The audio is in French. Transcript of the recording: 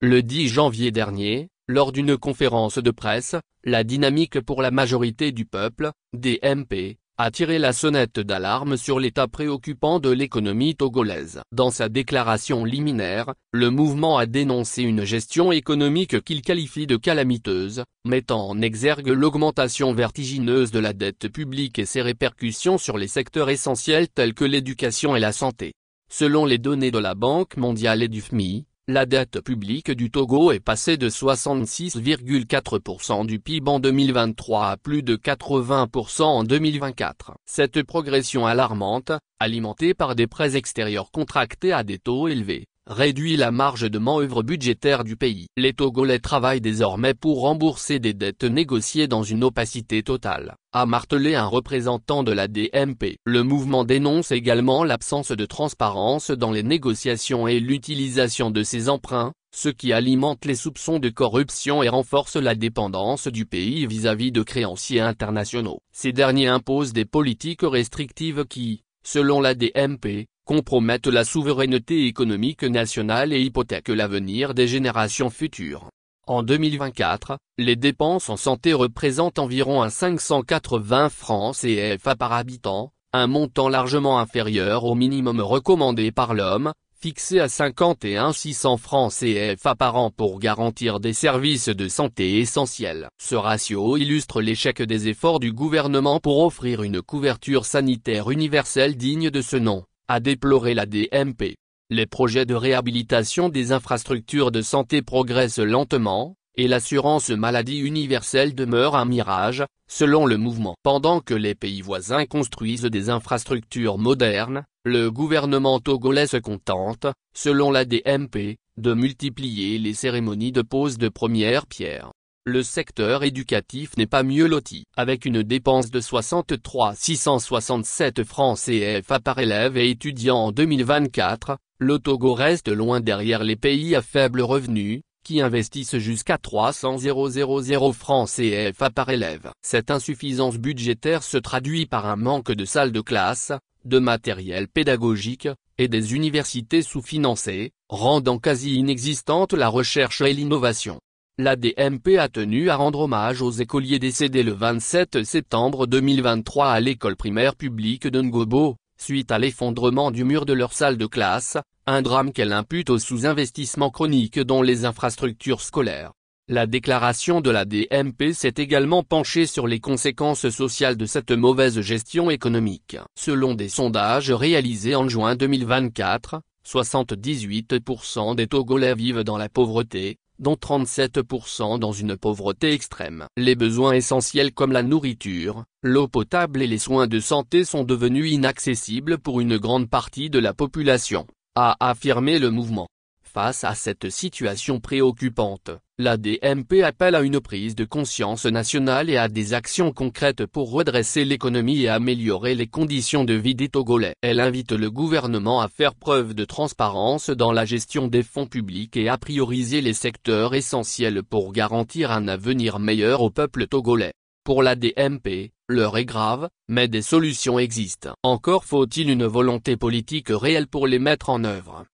Le 10 janvier dernier, lors d'une conférence de presse, la Dynamique pour la majorité du peuple, DMP, a tiré la sonnette d'alarme sur l'état préoccupant de l'économie togolaise. Dans sa déclaration liminaire, le mouvement a dénoncé une gestion économique qu'il qualifie de calamiteuse, mettant en exergue l'augmentation vertigineuse de la dette publique et ses répercussions sur les secteurs essentiels tels que l'éducation et la santé. Selon les données de la Banque mondiale et du FMI, la dette publique du Togo est passée de 66,4% du PIB en 2023 à plus de 80% en 2024. Cette progression alarmante, alimentée par des prêts extérieurs contractés à des taux élevés, réduit la marge de manœuvre budgétaire du pays. Les Togolais travaillent désormais pour rembourser des dettes négociées dans une opacité totale, a martelé un représentant de la DMP. Le mouvement dénonce également l'absence de transparence dans les négociations et l'utilisation de ces emprunts, ce qui alimente les soupçons de corruption et renforce la dépendance du pays vis-à-vis de créanciers internationaux. Ces derniers imposent des politiques restrictives qui, selon la DMP, compromettent la souveraineté économique nationale et hypothèquent l'avenir des générations futures. En 2024, les dépenses en santé représentent environ 580 francs CFA par habitant, un montant largement inférieur au minimum recommandé par l'OMS, fixé à 51 600 francs CFA par an pour garantir des services de santé essentiels. Ce ratio illustre l'échec des efforts du gouvernement pour offrir une couverture sanitaire universelle digne de ce nom, a déploré la DMP. Les projets de réhabilitation des infrastructures de santé progressent lentement, et l'assurance maladie universelle demeure un mirage, selon le mouvement. Pendant que les pays voisins construisent des infrastructures modernes, le gouvernement togolais se contente, selon la DMP, de multiplier les cérémonies de pose de première pierre. Le secteur éducatif n'est pas mieux loti. Avec une dépense de 63 667 francs CFA par élève et étudiant en 2024, le Togo reste loin derrière les pays à faible revenu, qui investissent jusqu'à 300 000 francs CFA par élève. Cette insuffisance budgétaire se traduit par un manque de salles de classe, de matériel pédagogique, et des universités sous-financées, rendant quasi inexistante la recherche et l'innovation. La DMP a tenu à rendre hommage aux écoliers décédés le 27 septembre 2023 à l'école primaire publique de Ngobo, suite à l'effondrement du mur de leur salle de classe, un drame qu'elle impute au sous-investissement chronique dans les infrastructures scolaires. La déclaration de la DMP s'est également penchée sur les conséquences sociales de cette mauvaise gestion économique. Selon des sondages réalisés en juin 2024, 78% des Togolais vivent dans la pauvreté, dont 37% dans une pauvreté extrême. Les besoins essentiels comme la nourriture, l'eau potable et les soins de santé sont devenus inaccessibles pour une grande partie de la population, a affirmé le mouvement. Face à cette situation préoccupante, la DMP appelle à une prise de conscience nationale et à des actions concrètes pour redresser l'économie et améliorer les conditions de vie des Togolais. Elle invite le gouvernement à faire preuve de transparence dans la gestion des fonds publics et à prioriser les secteurs essentiels pour garantir un avenir meilleur au peuple togolais. Pour la DMP, l'heure est grave, mais des solutions existent. Encore faut-il une volonté politique réelle pour les mettre en œuvre.